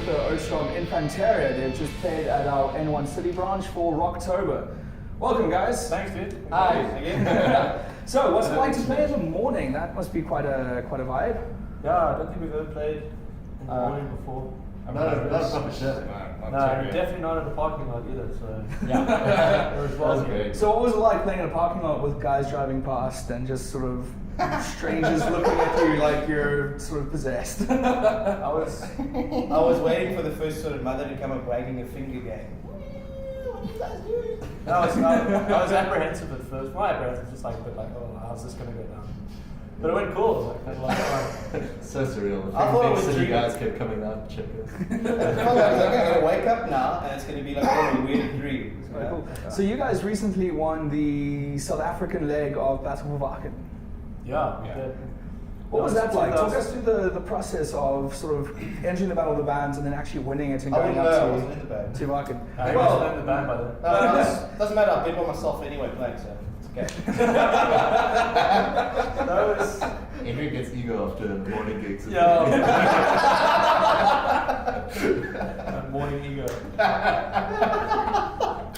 with the hosts from Infanteria. They've just played at our N1 City branch for Rocktober. Welcome, guys. Thanks, dude. Hi. Again. So, what's it like to play in the morning? That must be quite a vibe. Yeah, I don't think we've ever played in the morning before. No, proper shit. No, definitely not in the parking lot either. So Yeah, it was great. So, what was it like playing in a parking lot with guys driving past and just sort of strangers looking at you like you're sort of possessed? I was waiting for the first sort of mother to come up wagging a finger going, what are you guys doing? I was apprehensive at first. My apprehensive was just like a bit like, oh, how's this going to go down? But it went cool. It was like, So surreal. The I thought it big was city dreaming. guys kept coming out to check us. I was like, I'm going to wake up now and it's going to be like a weird dream. Very cool. So, you guys recently won the South African leg of Battle for Wacken. yeah. What was that like? Talk us through the process of sort of entering the battle of the bands and then actually winning it and going I wasn't in the up band. to Wacken. I was in the band by then. Doesn't matter, I've been by myself anyway playing, so it's okay. That was. Andrew gets ego after the morning gigs. Yeah. Morning ego.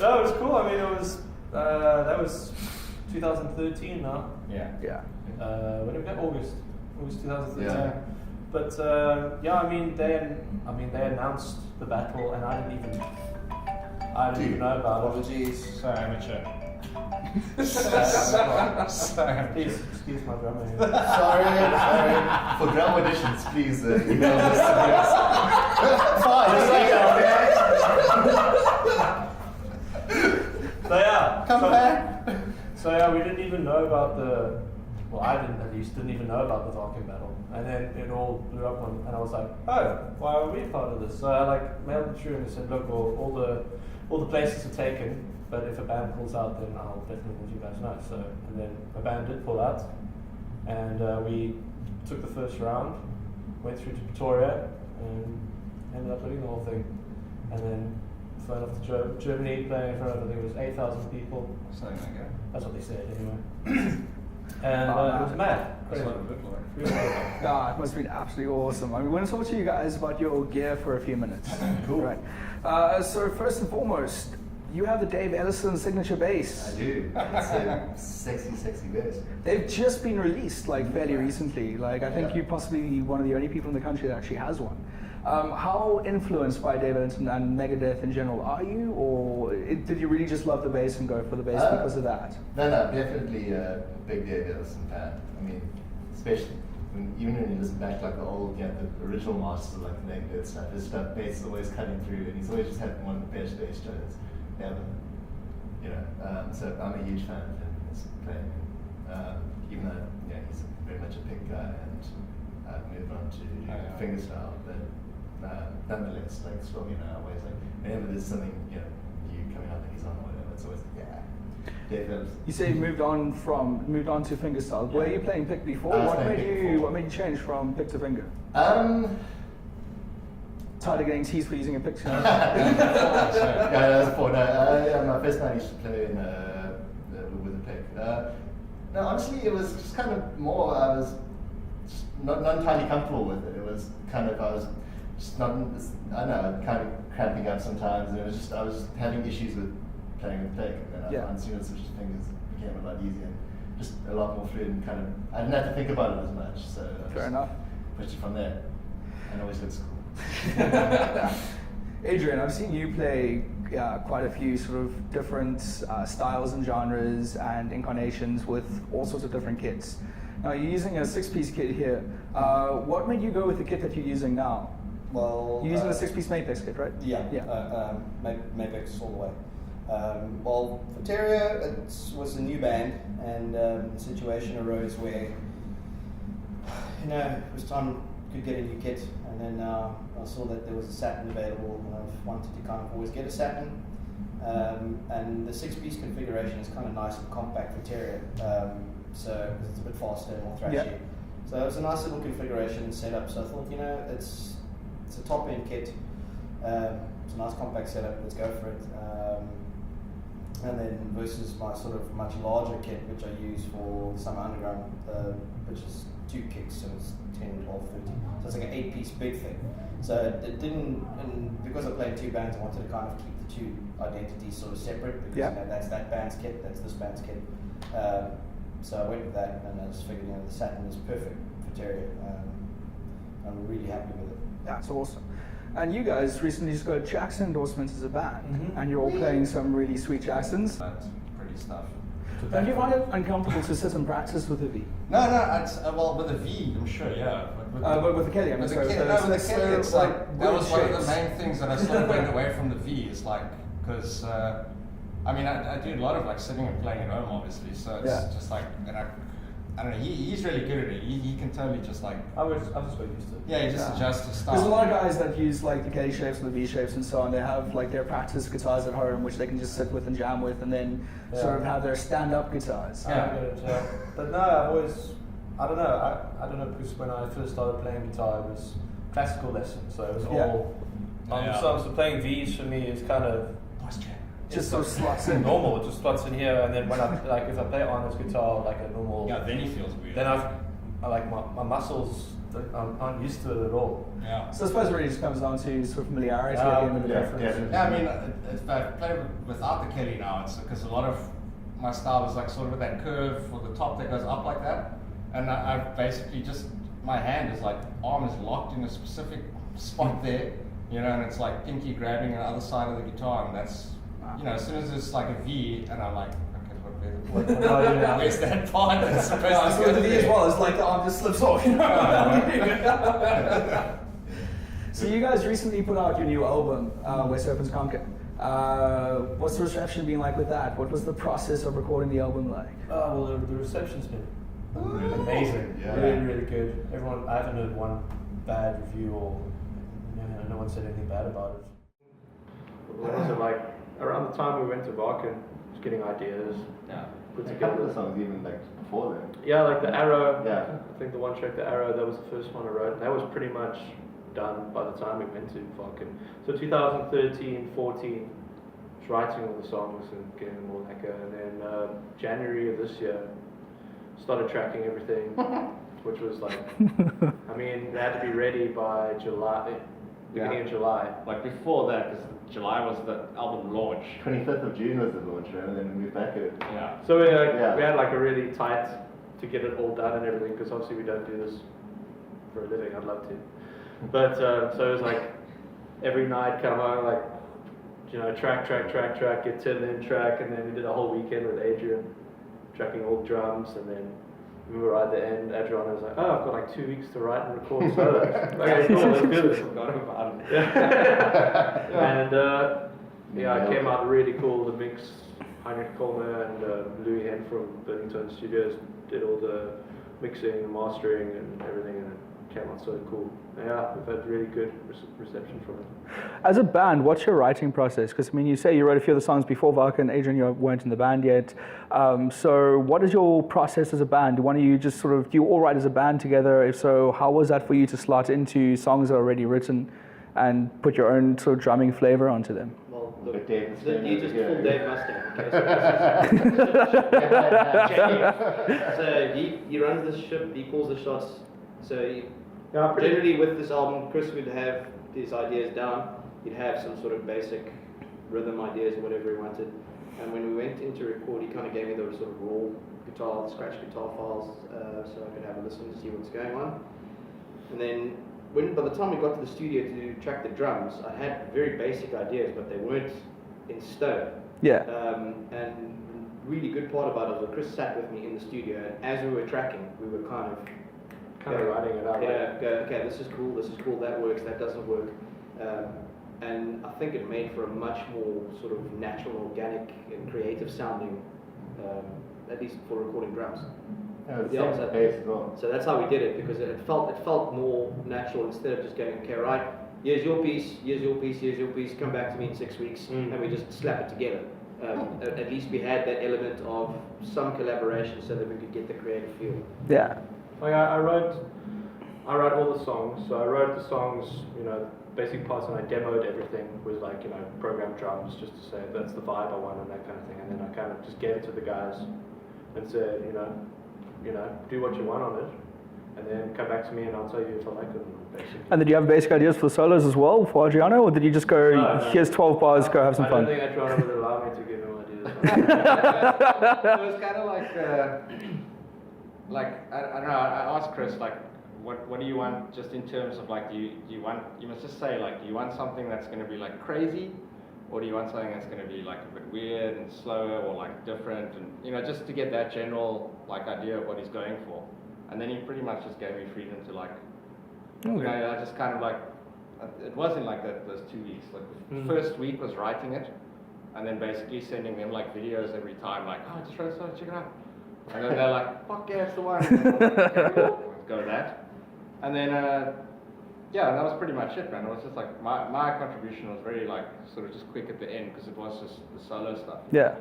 No, it was cool. I mean, it was that was 2013 now. Yeah. Yeah. When did we get August 2013. Yeah. But yeah, I mean they announced the battle and I didn't even know about it. Apologies. So amateur. Please excuse my drummer here. Sorry. For drum auditions, please email us to us. So yeah. Come back. So yeah, we didn't even know about I didn't even know about the Wacken battle. And then it all blew up and I was like, oh, why are we part of this? So I mailed it through and said, look, all the places are taken, but if a band pulls out, then I'll definitely let you guys know. So, and then a band did pull out, and we took the first round, went through to Pretoria, and ended up winning the whole thing. And then flown off to Germany, playing in front of, I think it was 8,000 people. Something like that. That's what they said anyway. And it was mad. That's Crazy. what it looked like. Really mad. God, it must have been absolutely awesome. I mean, we want to talk to you guys about your gear for a few minutes. Cool. Right. So first and foremost, you have the Dave Ellison signature bass. I do. It's a sexy bass. They've just been released fairly recently. I think Yeah. you're possibly one of the only people in the country that actually has one. How influenced by Dave Ellison and Megadeth in general are you, or did you really just love the bass and go for the bass because of that? No, definitely a big Dave Ellison fan. I mean, especially even when you listen back to the old, the original masters of the Megadeth stuff, his stuff bass is always cutting through, and he's always just had one of the best bass tones ever. So I'm a huge fan of him and his playing. Even though he's very much a pick guy and moved on to fingerstyle, but nonetheless, still, always whenever there's something new coming up and he's on or whatever, it's always Dave Ellison. You say you moved on to fingerstyle. Were you playing pick before? I was What playing made pick you before. What made you change from pick to finger? Tired of getting teased for using a pick. Yeah, that's before. My first night I used to play with a pick. No, honestly, it was just kind of more. I was just not entirely comfortable with it. It was kind of I was just not. I don't know, kind of cramping up sometimes, and it was just I was having issues with playing with pick, and then I found as soon as I switched to fingers, it became a lot easier, and just a lot more fluid, and kind of I didn't have to think about it as much. So I Fair enough. pushed it from there, and it always looks cool. Adrian, I've seen you play quite a few sort of different styles and genres and incarnations with all sorts of different kits. Now you're using a 6-piece kit here. What made you go with the kit that you're using now? Well, You're using the 6-piece Mapex kit, right? Yeah. Mapex all the way. Well, Infanteria, it was a new band, and the situation arose where, it was time could get a new kit, and then I saw that there was a Saturn available, and I've wanted to kind of always get a Saturn. And the 6-piece configuration is kind of nice and compact for Infanteria, so because it's a bit faster and more thrashy. Yeah. So it was a nice little configuration and setup. So I thought, it's a top end kit. It's a nice compact setup. Let's go for it. And then versus my sort of much larger kit, which I use for Summer Underground, which is 2 kicks, so it's 10, 12, 13. So it's like an 8-piece big thing. So it didn't, and because I played 2 bands, I wanted to kind of keep the 2 identities sort of separate, because you know, that's that band's kit, that's this band's kit. So I went with that, and I just figured, you know, the Saturn is perfect for Terrier. I'm really happy with it. That's awesome. And you guys recently just got Jackson endorsements as a band, and you're all playing some really sweet Jacksons. That's pretty stuff. Don't you find it uncomfortable to sit and practice with a V? No, it's, well, with a V, I'm sure, yeah. But with the Kelly, I mean, with the so Kelly, with the Kelly, it's like, that was one of the shapes. main things that I sort of went away from the V, is like, because, I mean, I do a lot of like sitting and playing at home, obviously, so it's just like, and I don't know, he's really good at it. He can totally just like... I'm just got used to it. Yeah, he just adjusts his style. There's a lot of guys that use like the K shapes and the V shapes and so on. They have like their practice guitars at home, which they can just sit with and jam with, and then sort of have their stand-up guitars. But no, I've always, I don't know, because when I first started playing guitar, it was classical lessons, so it was all on the songs. So playing V's for me is kind of just sort of slots in. normal. It just slots in here, and then when I like if I play Arnold's guitar like a normal, then he feels weird. then I like my muscles aren't used to it at all. So I suppose it really just comes down to sort of familiarity at the end of the day. Yeah, I mean, if I play without the Kelly now, it's because a lot of my style is like sort of with that curve for the top that goes up like that, and I basically just, my hand is like, arm is locked in a specific spot there, you know, and it's like pinky grabbing on the other side of the guitar, and that's, you know, as soon as it's like a V, and I'm like, okay, where's that part that's supposed to go? The V as well, it's like the arm just slips off. So you guys recently put out your new album, Where Serpents Conquer. What's the reception been like with that? What was the process of recording the album like? Well, the reception's been amazing, really good. Everyone, I haven't heard one bad review or no one said anything bad about it. What was it like? Around the time we went to Varkin, just getting ideas, put A couple together. of songs even like before then. Yeah, like the Arrow. Yeah. I think the one track, the Arrow, that was the first one I wrote. That was pretty much done by the time we went to Varkin. So 2013, 14, was writing all the songs and getting them all lacquer, and then January of this year, started tracking everything, which was like, I mean, they had to be ready by July, beginning of July. Like before that, because July was the album launch. 25th of June was the launch, right? And then we moved back it. Yeah. So we had like a really tight to get it all done and everything, because obviously we don't do this for a living. I'd love to, but so it was like every night come home, like, you know, track, get to the end track, and then we did a whole weekend with Adrian, tracking all the drums, and then we were at the end. Adriana was like, "Oh, I've got like 2 weeks to write and record solos." Okay, cool, let's do this. Forgot about it. And it came out really cool. The mix, Heinrich Kolmer and Louis Hen from Burlington Studios did all the mixing and mastering and everything, and it came out so cool. Yeah, we've had really good reception from it. As a band, what's your writing process? Because I mean, you say you wrote a few of the songs before Varkin. Adrian, you weren't in the band yet. So what is your process as a band? Do you all write as a band together? If so, how was that for you to slot into songs that are already written and put your own sort of drumming flavor onto them? Well, But Dave is you just here. full Dave Mustang. Okay, so he runs the ship. He calls the shots. So generally with this album, Chris would have these ideas down. He'd have some sort of basic rhythm ideas or whatever he wanted. And when we went into record, he kind of gave me the sort of raw guitar, scratch guitar files, so I could have a listen to see what's going on. And then by the time we got to the studio to track the drums, I had very basic ideas, but they weren't in stone. Yeah. And really good part about it was that Chris sat with me in the studio, and as we were tracking, we were kind of writing it out. Okay, this is cool, that works, that doesn't work. And I think it made for a much more sort of natural, organic, and creative sounding, at least for recording drums. Yeah, bass as well. So that's how we did it, because it felt more natural instead of just going, okay, right, here's your piece, come back to me in 6 weeks, and we just slap it together. At least we had that element of some collaboration so that we could get the creative feel. Yeah. Like I wrote all the songs. So I wrote the songs, you know, basic parts, and I demoed everything with like, you know, programmed drums just to say that's the vibe I want and that kind of thing. And then I kind of just gave it to the guys and said, you know, do what you want on it. and then come back to me and I'll tell you if I like it or not, basically. And did you have basic ideas for solos as well for Adriano, or did you just go, No. here's 12 bars, go have some I fun? don't think Adriano would allow me to give him ideas. It was kind of like I don't know. I asked Chris like, what do you want, just in terms of like, you must just say like, do you want something that's going to be like crazy, or do you want something that's going to be like a bit weird and slower or like different, and just to get that general like idea of what he's going for. And then he pretty much just gave me freedom to like, I just kind of like, it wasn't like that those 2 weeks. Like the first week was writing it, and then basically sending them like videos every time, like, oh, I just wrote something, check it out. And then they're like, fuck yeah, it's the one. Okay, cool. Let's go with that. And then, yeah, that was pretty much it, man. It was just like, my contribution was very like, sort of just quick at the end, because it was just the solo stuff. Yeah.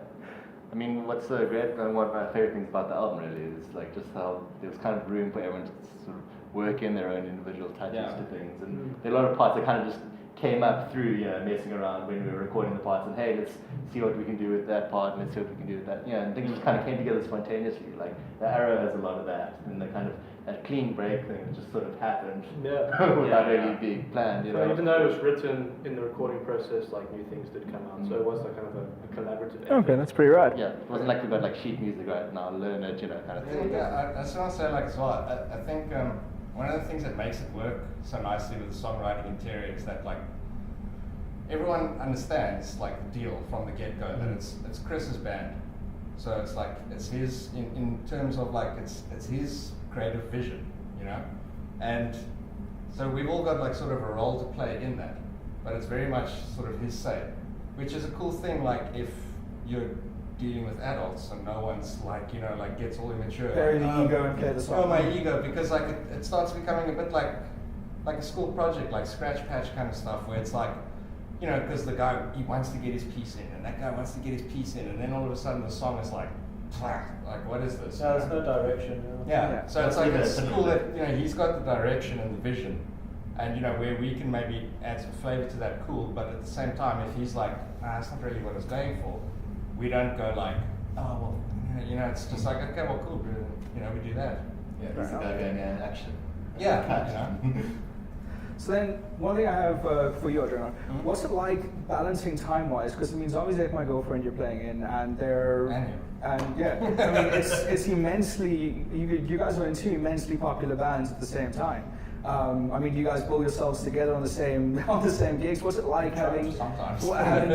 I mean, what's so great, and one of my favorite things about the album really is like just how there was kind of room for everyone to sort of work in their own individual touches to things, and there are a lot of parts that kind of just came up through, messing around when we were recording the parts, and hey, let's see what we can do with that part, and let's see what we can do with that, and things just kind of came together spontaneously. Like the Arrow has a lot of that, and the kind of that clean break thing that just sort of happened without really being planned. So even though it was written in the recording process, like new things did come out, so it was like kind of a collaborative effort. Okay, that's pretty right. Yeah, it wasn't like we got like sheet music right now, learn it, kind of thing. Yeah, I just want to say like as well, I think one of the things that makes it work so nicely with the songwriting interior is that like everyone understands like the deal from the get-go that it's Chris's band, so it's like it's his in terms of like it's his creative vision, and so we've all got like sort of a role to play in that, but it's very much sort of his say, which is a cool thing. Like if you're dealing with adults and no one's like like gets all immature, Bury the ego and play the song. Oh, my ego, because like it starts becoming a bit like a school project, like scratch patch kind of stuff, where it's like because the guy, he wants to get his piece in, and that guy wants to get his piece in, and then all of a sudden the song is like what is this? No, there's no direction. Yeah. So it's like it's cool that he's got the direction and the vision, and where we can maybe add some flavor to that, cool. But at the same time, if he's like, nah, that's not really what I was going for, we don't go like, oh well, it's just like, okay, well, cool, we do that. Yeah, it's the guy going in action. Yeah. So then, one thing I have for you, Adriano, what's it like balancing time-wise? Because I mean, Zombies Ate My Girlfriend you're playing in, and yeah, I mean, it's immensely. You guys are in two immensely popular bands at the same time. I mean, you guys pull yourselves together on the same gigs. What's it like having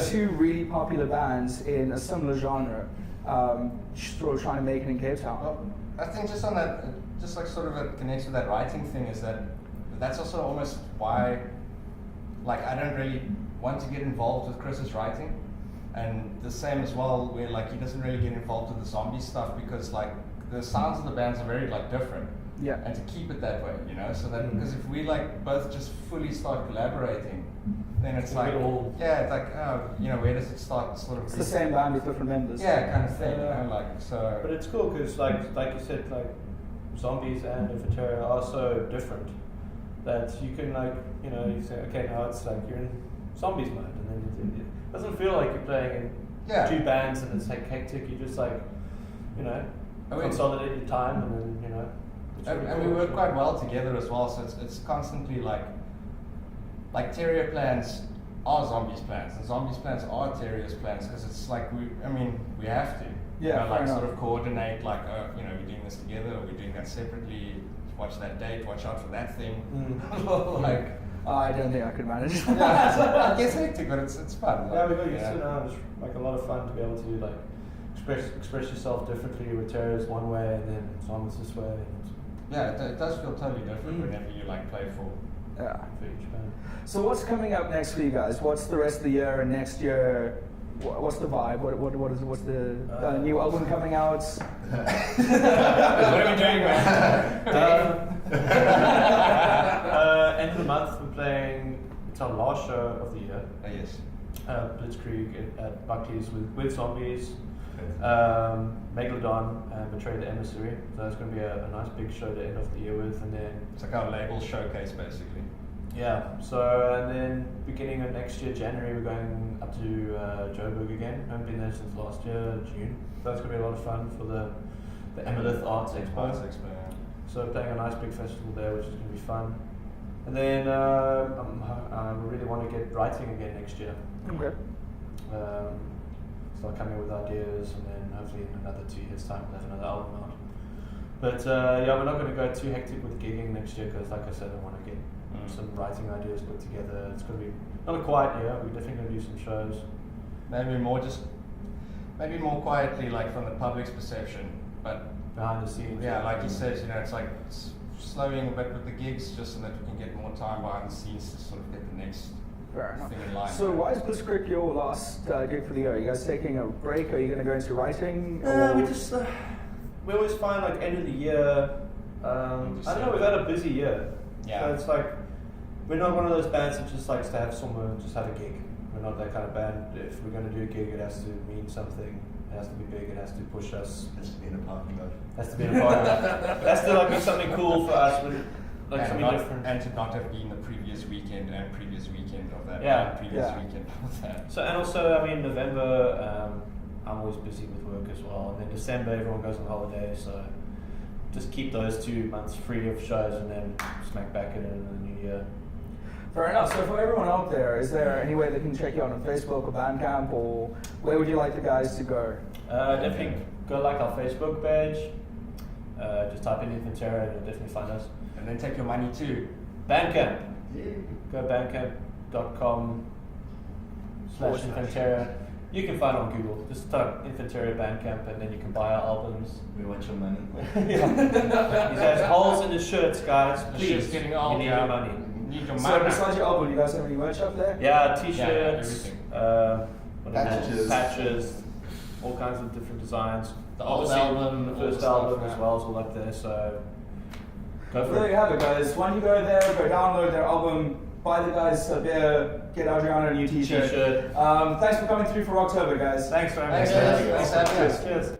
two really popular bands in a similar genre, sort of trying to make it in Cape Town? Well, I think just on that, just like sort of it connects with that writing thing, is that's also almost why, like, I don't really want to get involved with Chris's writing, and the same as well, where like he doesn't really get involved with the zombie stuff, because like the sounds of the bands are very like different. Yeah. And to keep it that way, so that because if we like both just fully start collaborating, then it's like it's like where does it start? Sort of it's the same band with different members. Yeah, kind of thing. Like so. But it's cool because like you said, like Zombies and Infanteria are so different that you can you say, okay, now it's like you're in Zombies mode, and then it doesn't feel like you're playing in two bands and it's like hectic. You just like consolidate your time, and then and we work quite well together as well, so it's constantly like Terrier plans are Zombies plans, and Zombies plans are Terrier's plans, because it's like we have to sort of coordinate, like we're doing this together, or we're doing that separately, watch that date, watch out for that thing. I don't think I could manage. It gets hectic, but it's fun. Yeah, we got used to it now. It's like a lot of fun to be able to like express yourself differently. With Terrier's one way, and then Zombies this way. Yeah, it does feel totally different whenever you like play for each band. So what's coming up next for you guys? What's the rest of the year and next year? What's the vibe? What's the new album coming out? What are we doing, man? End of the month we're playing. It's our last show of the year. Yes. Blitzkrieg at Buckley's with Zombies. Megalodon and Betray the Emissary. So that's going to be a nice big show to end off the year with, and then it's like our label showcase basically. Yeah. So and then beginning of next year, January, we're going up to Joburg again. Haven't been there since last year, June. So that's going to be a lot of fun for the Emelith Arts Expo. So playing a nice big festival there, which is going to be fun. And then I really want to get writing again next year. Okay. Start coming with ideas, and then hopefully in another 2 years' time we'll have another album out. But yeah, we're not going to go too hectic with gigging next year because, like I said, I want to get some writing ideas put together. It's going to be not a quiet year. We're definitely going to do some shows. Maybe more quietly, like from the public's perception, but Behind the scenes. yeah, like you said, you know, it's like slowing a bit with the gigs, just so that we can get more time behind the scenes to sort of get the next Fair enough. thing in line. So why is Blitzkrieg your last gig for the year? Are you guys taking a break? Are you going to go into writing? We always find like end of the year. I don't know. We've had a busy year. Yeah. So it's like we're not one of those bands that just likes to have somewhere just have a gig. We're not that kind of band. If we're going to do a gig, it has to mean something. It has to be big. It has to push us. Has to be in a parking lot. Has to be in a party. It has to like be something cool for us. Like and, something different. and to not have been the previous weekend and previous weekend of that. Yeah. And previous Yeah. weekend of that. So and also, I mean, November. I'm always busy with work as well, and then December everyone goes on holiday. So just keep those 2 months free of shows, and then smack back in the new year. Fair enough. So for everyone out there, is there any way they can check you out on Facebook or Bandcamp, or where would you like the guys to go? Definitely go like our Facebook page. Just type in Infanteria and you'll definitely find us. And then take your money too. Bandcamp. Yeah. Go bandcamp.com/Infanteria. You can find it on Google. Just type Infanteria Bandcamp and then you can buy our albums. We want your money. He has holes in his shirts, guys. The Please, shirt's getting old, you need yeah. your money. Need your So money. besides your album, do you guys have any merch up there? Yeah, t-shirts, everything. patches, all kinds of different designs. The old Obviously, album, the all first the stuff, album yeah. as well is all up there. So go So for there it. you have it, guys. Why don't you go there, go download their album, buy the guys a beer, get Adriana a new t-shirt. T-shirt. Thanks for coming through for Rocktober, guys. Thanks for having Thanks, us. guys. Thanks for having us. Cheers.